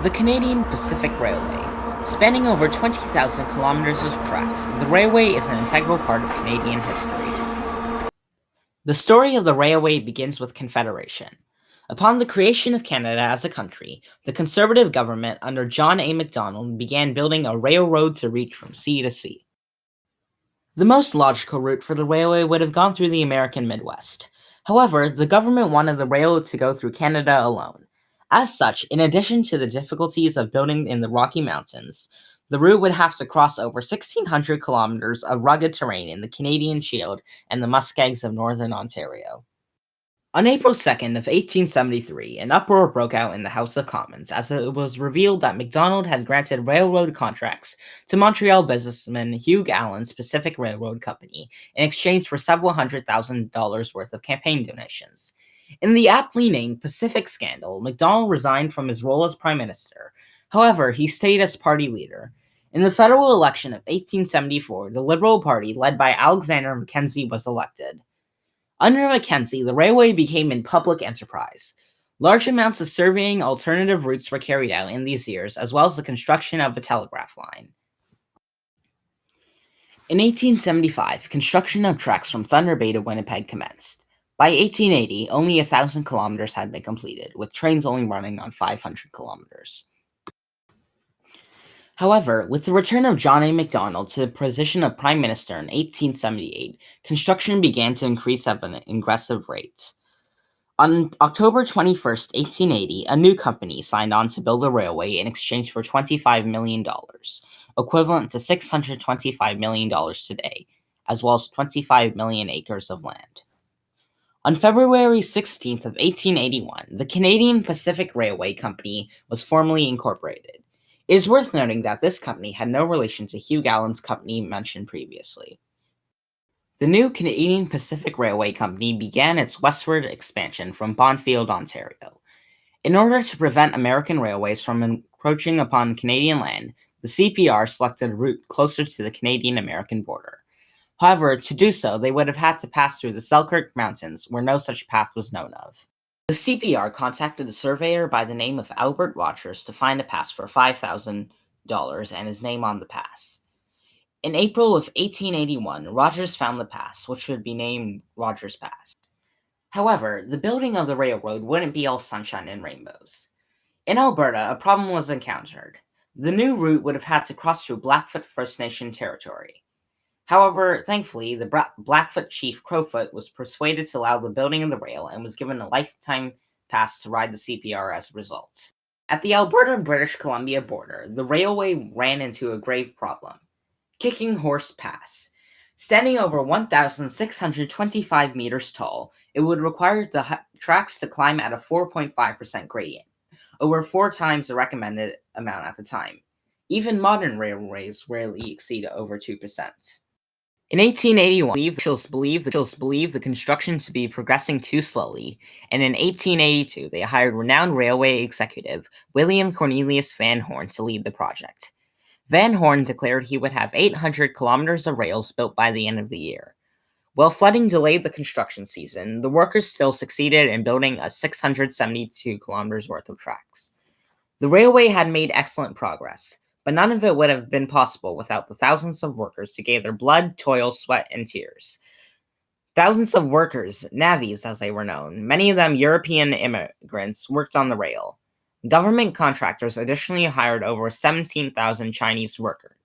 The Canadian Pacific Railway. Spanning over 20,000 kilometers of tracks, the railway is an integral part of Canadian history. The story of the railway begins with Confederation. Upon the creation of Canada as a country, the Conservative government under John A. Macdonald began building a railroad to reach from sea to sea. The most logical route for the railway would have gone through the American Midwest. However, the government wanted the railroad to go through Canada alone. As such, in addition to the difficulties of building in the Rocky Mountains, the route would have to cross over 1,600 kilometers of rugged terrain in the Canadian Shield and the muskegs of northern Ontario. On April 2nd of 1873, an uproar broke out in the House of Commons as it was revealed that Macdonald had granted railroad contracts to Montreal businessman Hugh Allen's Pacific Railroad Company in exchange for several $100,000 worth of campaign donations. In the aptly named Pacific Scandal, Macdonald resigned from his role as Prime Minister. However, he stayed as party leader. In the federal election of 1874, the Liberal Party, led by Alexander Mackenzie, was elected. Under Mackenzie, the railway became a public enterprise. Large amounts of surveying alternative routes were carried out in these years, as well as the construction of a telegraph line. In 1875, construction of tracks from Thunder Bay to Winnipeg commenced. By 1880, only 1,000 kilometers had been completed, with trains only running on 500 kilometers. However, with the return of John A. Macdonald to the position of Prime Minister in 1878, construction began to increase at an aggressive rate. On October 21st, 1880, a new company signed on to build the railway in exchange for $25 million, equivalent to $625 million today, as well as 25 million acres of land. On February 16th of 1881, the Canadian Pacific Railway Company was formally incorporated. It is worth noting that this company had no relation to Hugh Allen's company mentioned previously. The new Canadian Pacific Railway Company began its westward expansion from Bonfield, Ontario. In order to prevent American railways from encroaching upon Canadian land, the CPR selected a route closer to the Canadian-American border. However, to do so, they would have had to pass through the Selkirk Mountains, where no such path was known of. The CPR contacted a surveyor by the name of Albert Rogers to find a pass for $5,000 and his name on the pass. In April of 1881, Rogers found the pass, which would be named Rogers Pass. However, the building of the railroad wouldn't be all sunshine and rainbows. In Alberta, a problem was encountered. The new route would have had to cross through Blackfoot First Nation territory. However, thankfully, the Blackfoot chief Crowfoot was persuaded to allow the building of the rail and was given a lifetime pass to ride the CPR as a result. At the Alberta-British Columbia border, the railway ran into a grave problem. Kicking Horse Pass. Standing over 1,625 meters tall, it would require the tracks to climb at a 4.5% gradient, over 4 times the recommended amount at the time. Even modern railways rarely exceed over 2%. In 1881, officials believed the construction to be progressing too slowly, and in 1882 they hired renowned railway executive William Cornelius Van Horn to lead the project. Van Horn declared he would have 800 kilometers of rails built by the end of the year. While flooding delayed the construction season, the workers still succeeded in building a 672 kilometers worth of tracks. The railway had made excellent progress, but none of it would have been possible without the thousands of workers who gave their blood, toil, sweat, and tears. Thousands of workers, navvies as they were known, many of them European immigrants, worked on the rail. Government contractors additionally hired over 17,000 Chinese workers.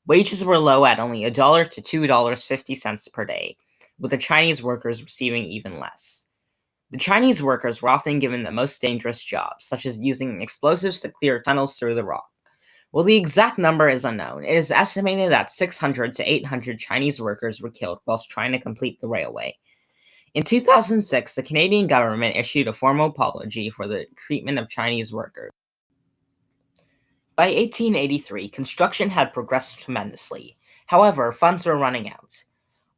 Wages were low at only $1 to $2.50 per day, with the Chinese workers receiving even less. The Chinese workers were often given the most dangerous jobs, such as using explosives to clear tunnels through the rock. While the exact number is unknown, it is estimated that 600 to 800 Chinese workers were killed whilst trying to complete the railway. In 2006, the Canadian government issued a formal apology for the treatment of Chinese workers. By 1883, construction had progressed tremendously. However, funds were running out.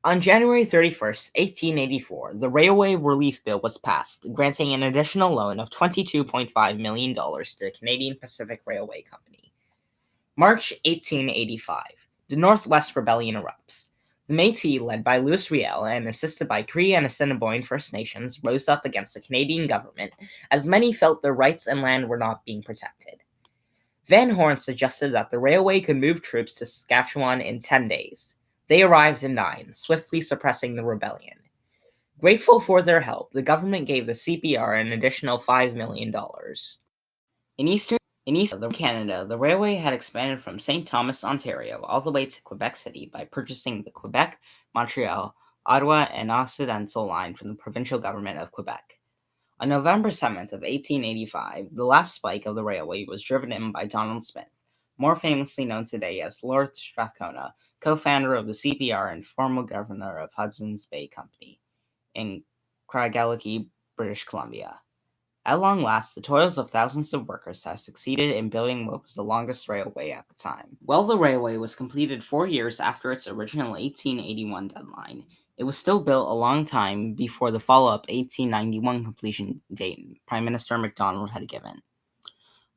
On January 31st, 1884, the Railway Relief Bill was passed, granting an additional loan of $22.5 million to the Canadian Pacific Railway Company. March 1885, the Northwest Rebellion erupts. The Métis, led by Louis Riel and assisted by Cree and Assiniboine First Nations, rose up against the Canadian government, as many felt their rights and land were not being protected. Van Horn suggested that the railway could move troops to Saskatchewan in 10 days. They arrived in 9, swiftly suppressing the rebellion. Grateful for their help, the government gave the CPR an additional $5 million. In eastern Canada, the railway had expanded from St. Thomas, Ontario, all the way to Quebec City by purchasing the Quebec, Montreal, Ottawa, and Occidental line from the provincial government of Quebec. On November 7th of 1885, the last spike of the railway was driven in by Donald Smith, more famously known today as Lord Strathcona, co-founder of the CPR and former governor of Hudson's Bay Company in Craigellachie, British Columbia. At long last, the toils of thousands of workers had succeeded in building what was the longest railway at the time. While the railway was completed 4 years after its original 1881 deadline, it was still built a long time before the follow-up 1891 completion date Prime Minister Macdonald had given.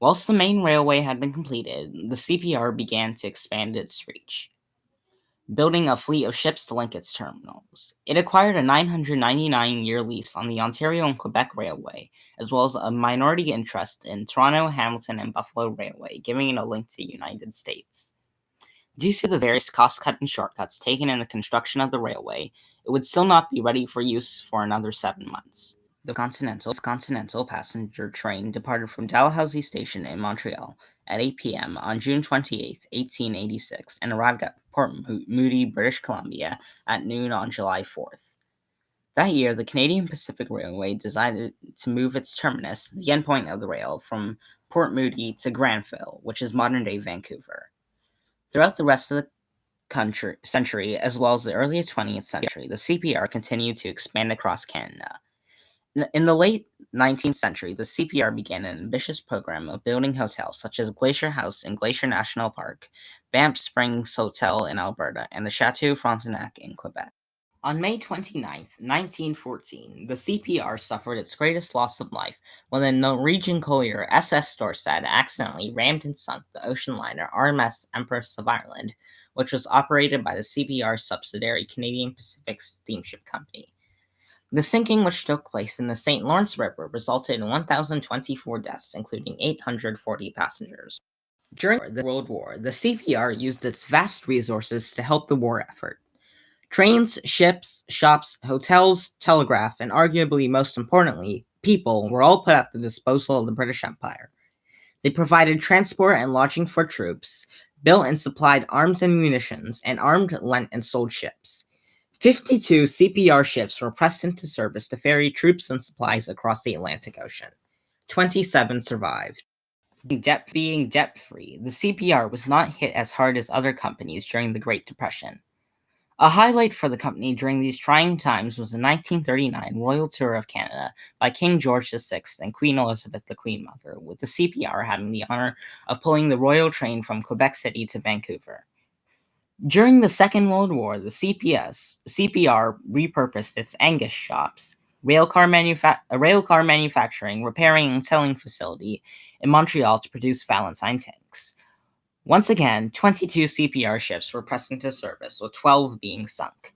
Whilst the main railway had been completed, the CPR began to expand its reach, building a fleet of ships to link its terminals. It acquired a 999-year lease on the Ontario and Quebec Railway, as well as a minority interest in Toronto, Hamilton, and Buffalo Railway, giving it a link to the United States. Due to the various cost-cutting shortcuts taken in the construction of the railway, it would still not be ready for use for another 7 months. The Continental passenger train departed from Dalhousie Station in Montreal at 8 p.m. on June 28, 1886, and arrived at Port Moody, British Columbia at noon on July 4th. That year, the Canadian Pacific Railway decided to move its terminus, the endpoint of the rail, from Port Moody to Granville, which is modern-day Vancouver. Throughout the rest of the century, as well as the early 20th century, the CPR continued to expand across Canada. In the late 19th century, the CPR began an ambitious program of building hotels such as Glacier House in Glacier National Park, Banff Springs Hotel in Alberta, and the Chateau Frontenac in Quebec. On May 29, 1914, the CPR suffered its greatest loss of life when the Norwegian collier SS Storstad accidentally rammed and sunk the ocean liner RMS Empress of Ireland, which was operated by the CPR subsidiary Canadian Pacific Steamship Company. The sinking, which took place in the St. Lawrence River, resulted in 1,024 deaths, including 840 passengers. During the World War, the CPR used its vast resources to help the war effort. Trains, ships, shops, hotels, telegraph, and arguably most importantly, people were all put at the disposal of the British Empire. They provided transport and lodging for troops, built and supplied arms and munitions, and armed, lent, and sold ships. 52 CPR ships were pressed into service to ferry troops and supplies across the Atlantic Ocean. 27 survived. Being debt-free, the CPR was not hit as hard as other companies during the Great Depression. A highlight for the company during these trying times was the 1939 Royal Tour of Canada by King George VI and Queen Elizabeth the Queen Mother, with the CPR having the honor of pulling the royal train from Quebec City to Vancouver. During the Second World War, the CPR repurposed its Angus shops, a railcar manufacturing, repairing, and selling facility in Montreal to produce Valentine tanks. Once again, 22 CPR ships were pressed into service, with 12 being sunk.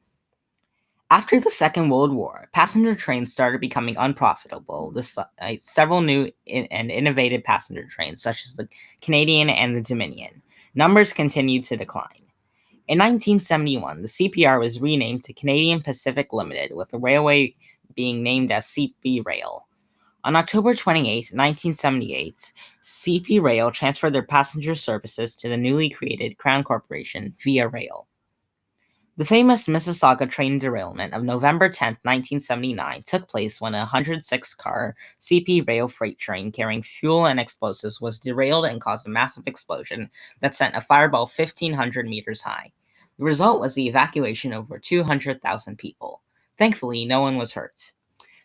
After the Second World War, passenger trains started becoming unprofitable despite several new and innovative passenger trains, such as the Canadian and the Dominion. Numbers continued to decline. In 1971, the CPR was renamed to Canadian Pacific Limited, with the railway being named as CP Rail. On October 28, 1978, CP Rail transferred their passenger services to the newly created Crown Corporation Via Rail. The famous Mississauga train derailment of November 10, 1979 took place when a 106-car CP Rail freight train carrying fuel and explosives was derailed and caused a massive explosion that sent a fireball 1,500 meters high. The result was the evacuation of over 200,000 people. Thankfully, no one was hurt.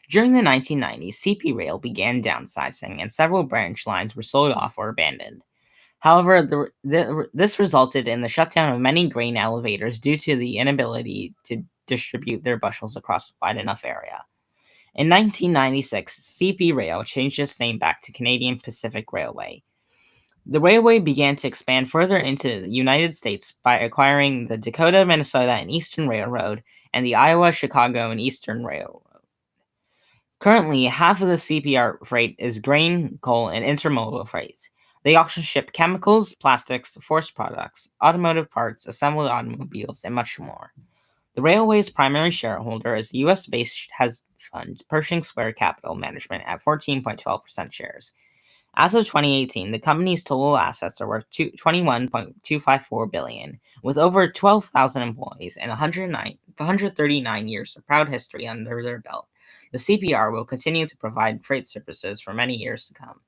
During the 1990s, CP Rail began downsizing, and several branch lines were sold off or abandoned. However, this resulted in the shutdown of many grain elevators due to the inability to distribute their bushels across a wide enough area. In 1996, CP Rail changed its name back to Canadian Pacific Railway. The railway began to expand further into the United States by acquiring the Dakota, Minnesota, and Eastern Railroad and the Iowa, Chicago, and Eastern Railroad. Currently, half of the CPR freight is grain, coal, and intermodal freight. They also ship chemicals, plastics, forest products, automotive parts, assembled automobiles, and much more. The railway's primary shareholder is the US-based hedge fund Pershing Square Capital Management at 14.12% shares. As of 2018, the company's total assets are worth $21.254 billion, with over 12,000 employees and 139 years of proud history under their belt. The CPR will continue to provide freight services for many years to come.